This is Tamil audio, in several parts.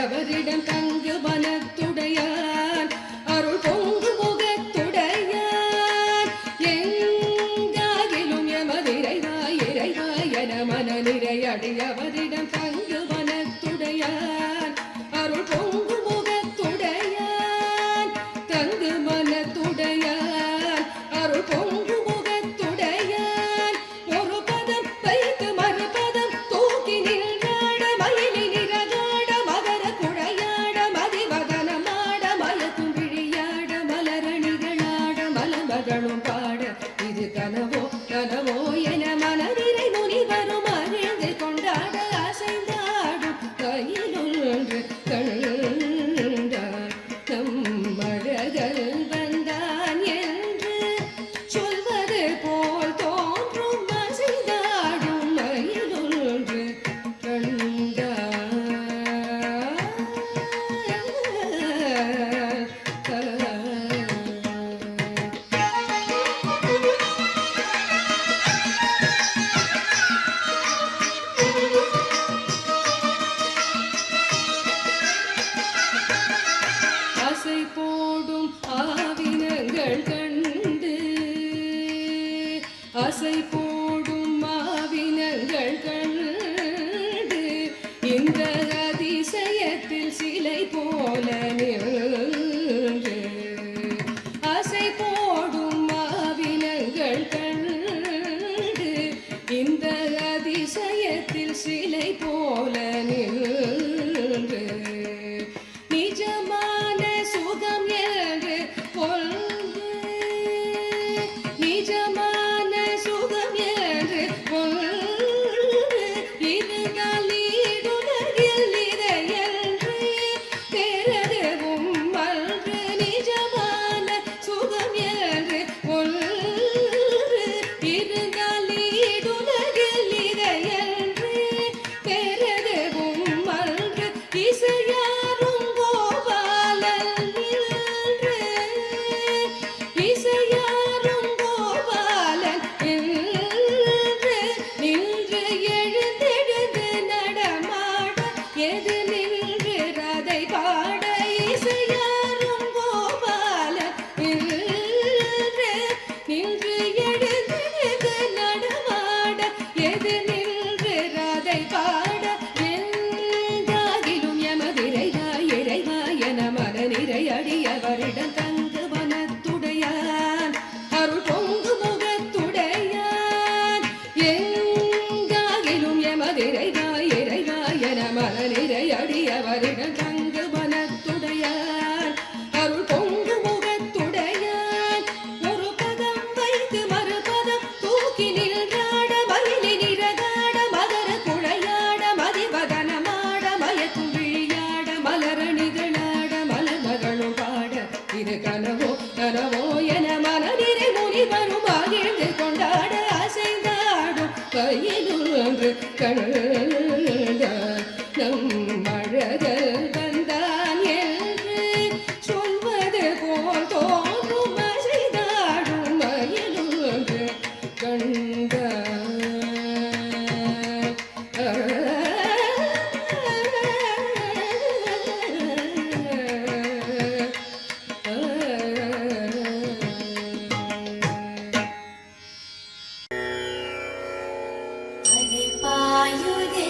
அவரிடம் தங்கு மனத்துடையான் அருள் பொங்கு முகத்துடையான் எங்காகிலும் எமதிரைவாய் இறைவாய் என மன நிறையடி அவரிடம் தங்கு மனத்துடையான் அருள் பொங்கு முகத்துடையான் தங்கு மனத்துடையான் அருள் பொங்கு முகத்துடையான் ஒரு பதம் வைத்து மறுபதம் தூக்கி நின்றாட மயிலி நிறகாட மகர குழையாட மதிவதனமாட மயக்கும் விழியாட மலரணிகளாட மலமகளும் பாட இது கனவோ கனவோ என மனதிரை முனிவரும் அறிந்து கொண்டாட அசைந்தாடும் கையிலொன்று கண்டான் நம் அழகல் வந்தான் என்று சொல்வது போல் தோன்றும் அசைந்தாடும் மயிலொன்று ஆசை போடும் ஆவினங்கள் கண்டு ஆசை போடும் ஆவினங்கள் கண்டு இந்த அதிசயத்தில் சிலை போல நின்று ஆசை போடும் ஆவினங்கள் கண்டு இந்த அதிசயத்தில் சிலை போல நின்று நிஜமான சுகம் என்று கொண்டு நிஜமான சுகம் என்று கொண்டு இதுதான் ஈடுலகில் இதையன்று பெறவும் அன்று நிஜமான சுகம் என்று கொண்டு இதுதான் ஈடுலகில் இதையன்று பெறவும் இசை பாட என்றாகிலும் எமதிரைவா இறைவா என மனநிறை அடியவரிடம் தங்கு வனத்துடையான் அருள் பொங்கு முகத்துடையான் எங்காகிலும் எமதிரைவா இறைவா என மனநிறை அடியவரிடம் தங்கு வனத்துடையான் அருள் பொங்கு முகத்துடையான் ஒரு பதம் வைத்து மறுபதம் தூக்கி நின்றாட மயிலி நிறகாட மகர குழையாட மதிவதனமாட மயக்கும் விழியாட மலரணிகளாட மலமகளும் பாட இது கனவோ கனவோ என மனநிறை முனிவரும் மகிழ்ந்து கொண்டாட அசைந்தாடும் கையிலொன்று கண்ட நம் அழகல் வந்தான் என்று சொல்வது போல் தோன்றும் அசைந்தாடும் மயிலொன்று கண்ட அலை பாயுதே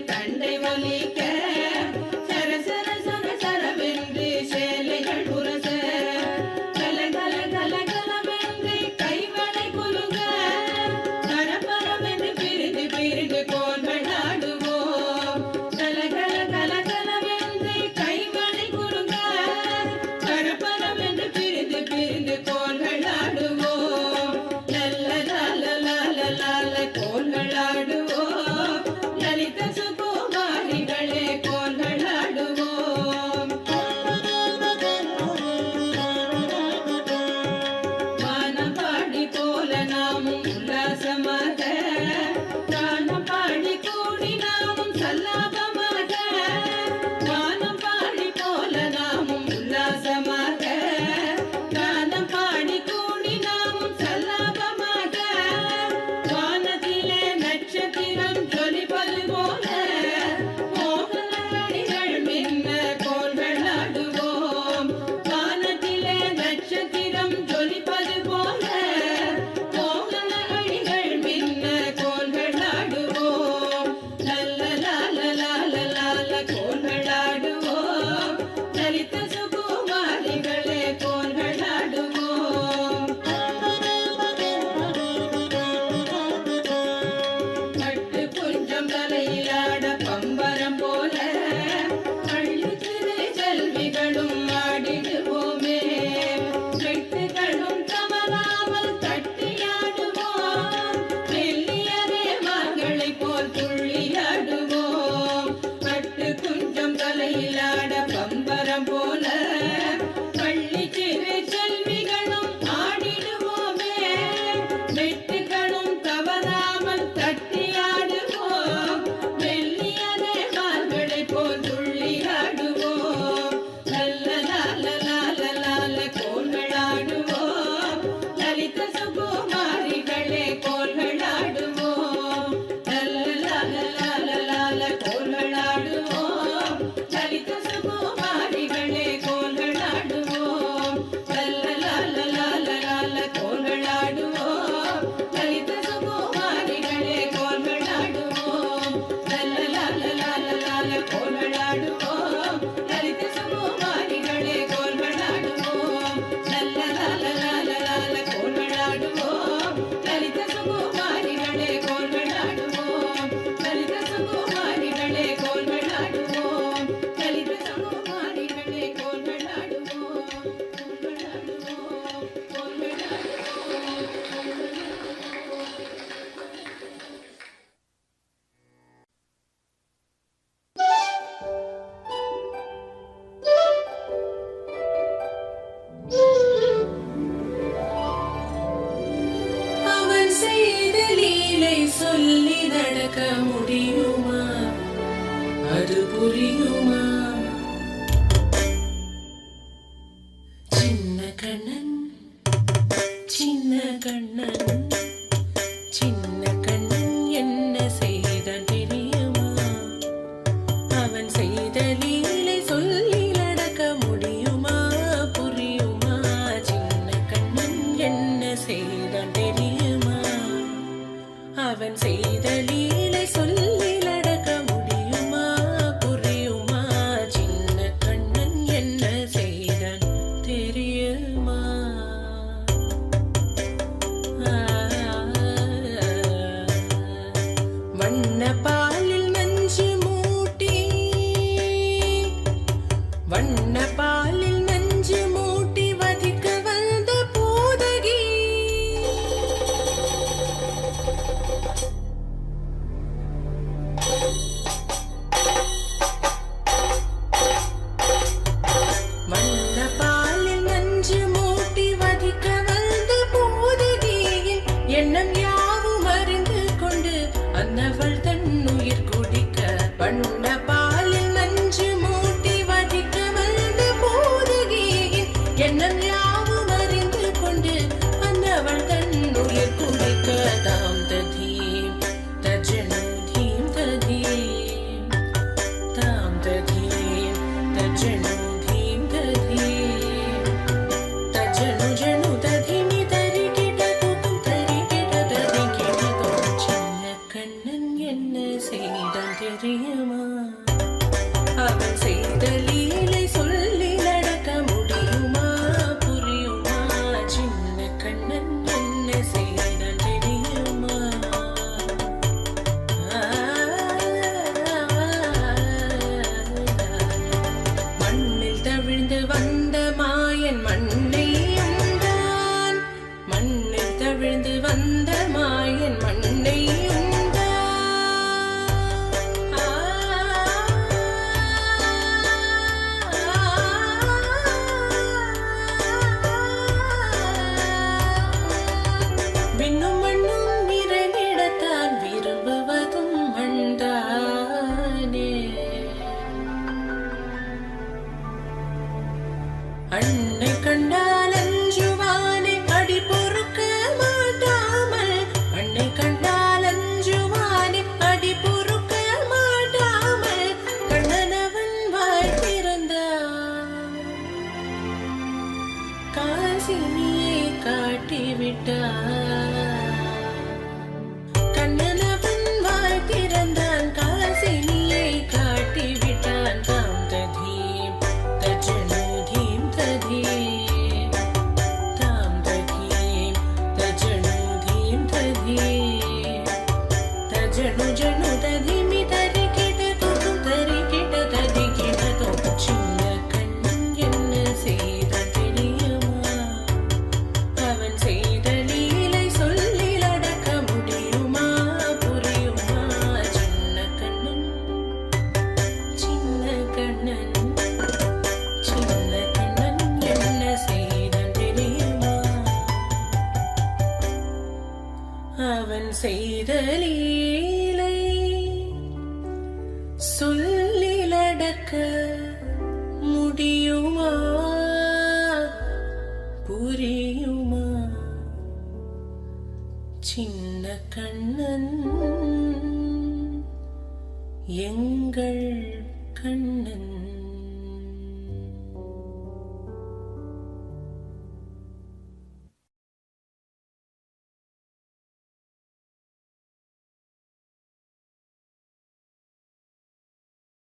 தண்டை ஒலிக்க சரசர தெரியுமா? சின்ன கண்ணன் சின்ன கண்ணன் சின்ன கண்ணன் என்ன செய்தான் தெரியுமா? அவன் செய்த லீலை சொல்லி நடக்க முடியுமா புரியுமா? சின்ன கண்ணன் என்ன செய்தான் தெரியுமா? அவன் செய்த லீலை சொல்லி நடக்க முடியுமா புரியுமா? சின்ன கண்ணன் என்ன செய்தான் தெரியுமா? வண்ண பாலில் நஞ்சு மூட்டி வண்ண பாலில் நஞ்சு மூட்டி வதிக்க வந்த பூதகி வண்ண பாலில் நஞ்சு மூட்டி வதிக்க வந்த பூதகியின் எண்ணம் யாவும் அறிந்து கொண்டு அன்னவள் தன் உயிர் குடிக்க வண்ண பாலில் நஞ்சு மூட்டி வதிக்க வந்த பூதகியின் எண்ணம் யாவும் அறிந்து கொண்டு அன்னவள் தன் உயிர் குடிக்க தாம் ததீம் தஜனு தீம் ததீம் தாம் ததீம் தஜனு தீம் ததீம் தஜனு ஜனு ததிமி தரி கிட்ட தூக்கும் தரி கிட்ட ததி கிட்ட தோம். சின்ன கண்ணன் என்ன செய்தான் தெரியுமா? அவன் செய்த லீலை சொல்லி நடக்க முடியுமா புரியுமா? சின்ன கண்ணன் என்ன செய்தான் தெரியுமா? மண்ணில் தவிழ்ந்து வந்த மாயன் மண்ணை உண்டான். மண்ணில் தவிழ்ந்து வந்த மாயன் மண்ணை விண்ணும் மண்ணும் நிறைவிடத்தான் விரும்புவதும் மண்தானே. அன்னை கண்டால் அஞ்சுவானே அடி பொறுக்க மாட்டாமல். அன்னை கண்டால் அஞ்சுவானே அடி பொறுக்க மாட்டாமல். கண்ணனவன் வாய் திறந்தான். காசினியை காட்டிவிட்டான். கண்ணனவன் வாய் திறந்தான். காசினியை காட்டிவிட்டான். தாம் ததீம் தஜனு தீம் ததீம் தாம் ததீம் தஜனு தீம் ததீம் தஜனு ஜனு ததிமி தரி கிட்ட தூக்கும் தரி கிட்ட ததி கிட்ட தோம். சின்ன கண்ணன் என்ன செய்தான் தெரியுமா? அவன் செய்த லீலை சொல்லி நடக்க முடியுமா புரியுமா? சின்ன கண்ணன் சின்ன கண்ணன் சின்ன கண்ணன் என்ன செய்தான் தெரியுமா? அவன் செய்த லீலை சொல்லி நடக்க முடியுமா புரியுமா? சின்ன கண்ணன் எங்கள் கண்ணன்.